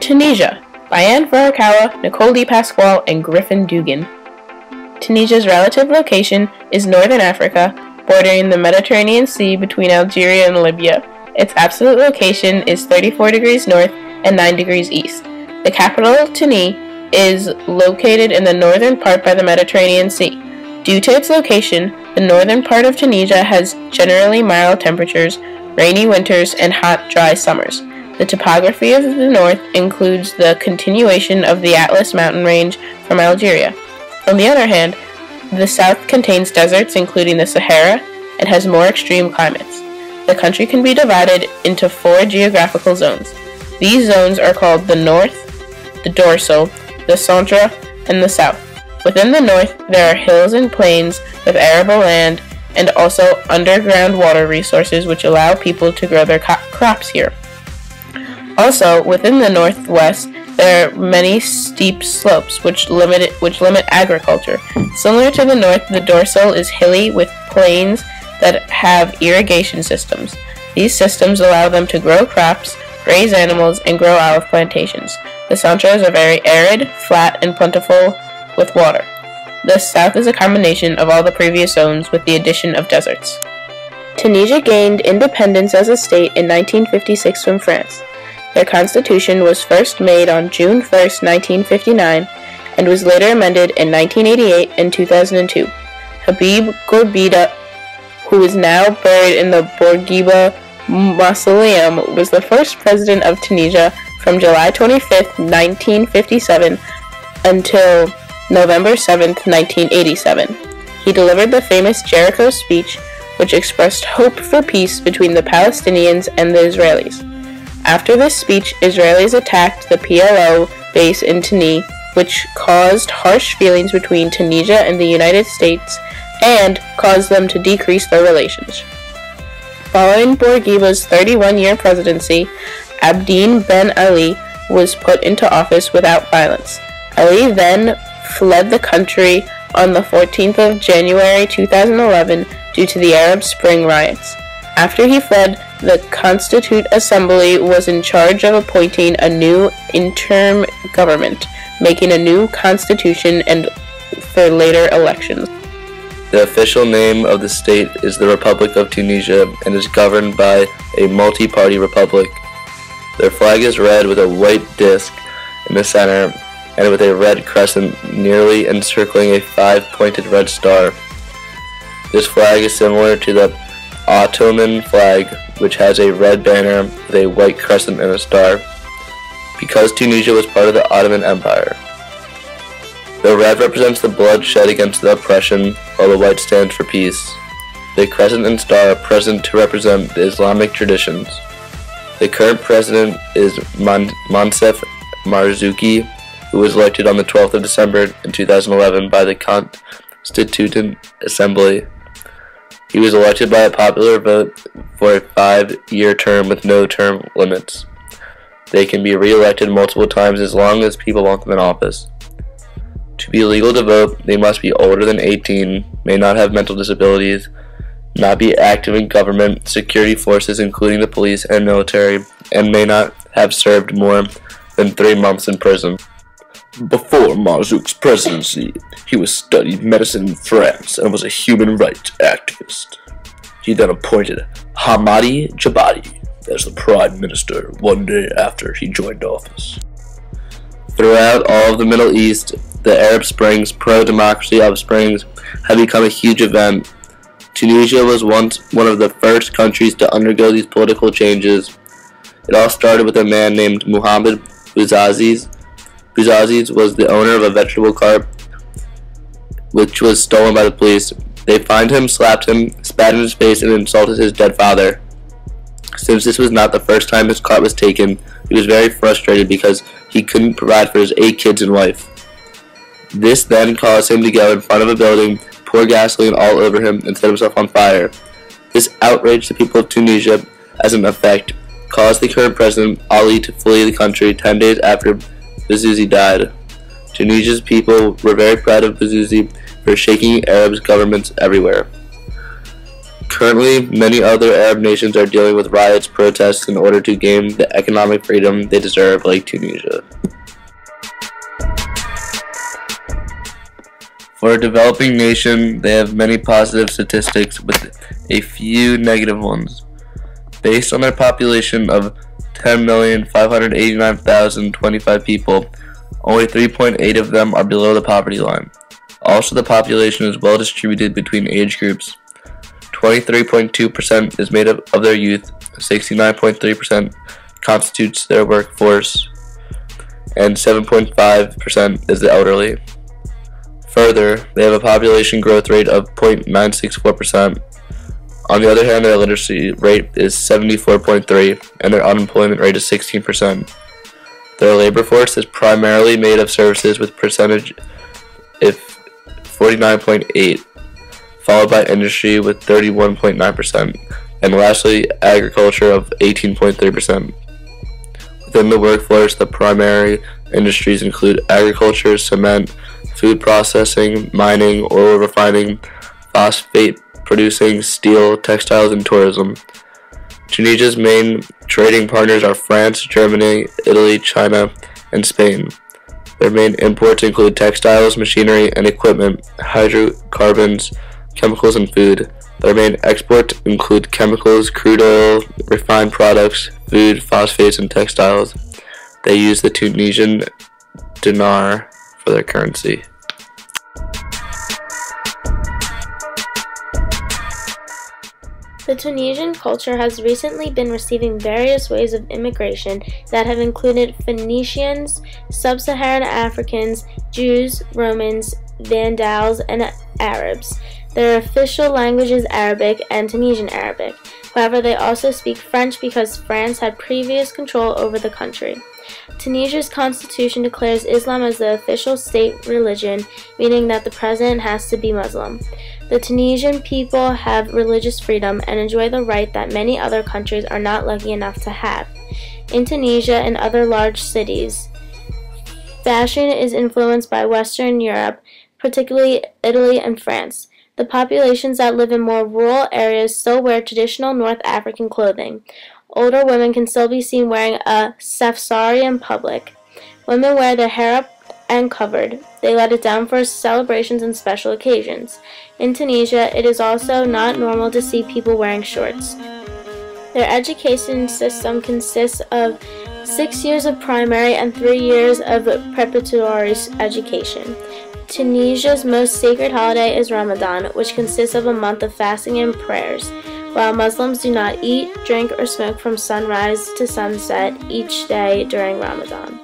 Tunisia by Anne Furukawa, Nicole D. Pasquale, and Griffin Dugan. Tunisia's relative location is northern Africa, bordering the Mediterranean Sea between Algeria and Libya. Its absolute location is 34 degrees north and 9 degrees east. The capital, Tunis, is located in the northern part by the Mediterranean Sea. Due to its location, the northern part of Tunisia has generally mild temperatures, rainy winters, and hot, dry summers. The topography of the north includes the continuation of the Atlas mountain range from Algeria. On the other hand, the south contains deserts including the Sahara and has more extreme climates. The country can be divided into 4 geographical zones. These zones are called the north, the dorsal, the centre, and the south. Within the north, there are hills and plains with arable land and also underground water resources which allow people to grow their crops here. Also, within the northwest, there are many steep slopes which limit agriculture. Similar to the north, the dorsal is hilly with plains that have irrigation systems. These systems allow them to grow crops, raise animals, and grow olive plantations. The centres are very arid, flat, and plentiful with water. The south is a combination of all the previous zones with the addition of deserts. Tunisia gained independence as a state in 1956 from France. Their constitution was first made on June 1, 1959, and was later amended in 1988 and 2002. Habib Bourguiba, who is now buried in the Bourguiba Mausoleum, was the first president of Tunisia from July 25, 1957 until November 7, 1987. He delivered the famous Jericho speech, which expressed hope for peace between the Palestinians and the Israelis. After this speech, Israelis attacked the PLO base in Tunis, which caused harsh feelings between Tunisia and the United States and caused them to decrease their relations. Following Bourguiba's 31-year presidency, Abdine Ben Ali was put into office without violence. Ali then fled the country on the 14th of January 2011 due to the Arab Spring riots. After he fled, the Constituent Assembly was in charge of appointing a new interim government, making a new constitution and for later elections. The official name of the state is the Republic of Tunisia and is governed by a multi-party republic. Their flag is red with a white disc in the center and with a red crescent nearly encircling a 5-pointed red star. This flag is similar to the Ottoman flag, which has a red banner with a white crescent and a star, because Tunisia was part of the Ottoman Empire. The red represents the blood shed against the oppression, while the white stands for peace. The crescent and star are present to represent the Islamic traditions. The current president is Monsef Marzouki, who was elected on the 12th of December in 2011 by the Constituent Assembly. He was elected by a popular vote for a 5-year term with no term limits. They can be re-elected multiple times as long as people want them in office. To be legal to vote, they must be older than 18, may not have mental disabilities, not be active in government, security forces including the police and military, and may not have served more than 3 months in prison. Before Marzouk's presidency, he was studied medicine in France and was a human rights activist. He then appointed Hamadi Jabati as the prime minister one day after he joined office. Throughout all of the Middle East, the Arab Springs, pro-democracy upsprings, have become a huge event. Tunisia was once one of the first countries to undergo these political changes. It all started with a man named Mohamed Bouazizi. Bouazizi was the owner of a vegetable cart, which was stolen by the police. They fined him, slapped him, spat in his face, and insulted his dead father. Since this was not the first time his cart was taken, he was very frustrated because he couldn't provide for his 8 kids and wife. This then caused him to go in front of a building, pour gasoline all over him, and set himself on fire. This outraged the people of Tunisia, as an effect, caused the current president, Ali, to flee the country 10 days after Bouazizi died. Tunisia's people were very proud of Bouazizi for shaking Arab governments everywhere. Currently, many other Arab nations are dealing with riots, protests in order to gain the economic freedom they deserve, like Tunisia. For a developing nation, they have many positive statistics with a few negative ones. Based on their population of 10,589,025 people, only 3.8 of them are below the poverty line. Also, the population is well distributed between age groups. 23.2% is made up of their youth, 69.3% constitutes their workforce, and 7.5% is the elderly. Further, they have a population growth rate of 0.964%. On the other hand, their literacy rate is 74.3%, and their unemployment rate is 16%. Their labor force is primarily made of services with percentage of 49.8%, followed by industry with 31.9%, and lastly, agriculture of 18.3%. Within the workforce, the primary industries include agriculture, cement, food processing, mining, oil refining, phosphate producing, steel, textiles, and tourism. Tunisia's main trading partners are France, Germany, Italy, China, and Spain. Their main imports include textiles, machinery and equipment, hydrocarbons, chemicals, and food. Their main exports include chemicals, crude oil, refined products, food, phosphates, and textiles. They use the Tunisian dinar for their currency. The Tunisian culture has recently been receiving various waves of immigration that have included Phoenicians, Sub-Saharan Africans, Jews, Romans, Vandals, and Arabs. Their official language is Arabic and Tunisian Arabic. However, they also speak French because France had previous control over the country. Tunisia's constitution declares Islam as the official state religion, meaning that the president has to be Muslim. The Tunisian people have religious freedom and enjoy the right that many other countries are not lucky enough to have. In Tunisia and other large cities, fashion is influenced by Western Europe, particularly Italy and France. The populations that live in more rural areas still wear traditional North African clothing. Older women can still be seen wearing a safsari in public. Women wear their hair up and covered. They let it down for celebrations and special occasions. In Tunisia, it is also not normal to see people wearing shorts. Their education system consists of 6 years of primary and 3 years of preparatory education. Tunisia's most sacred holiday is Ramadan, which consists of a month of fasting and prayers, while Muslims do not eat, drink, or smoke from sunrise to sunset each day during Ramadan.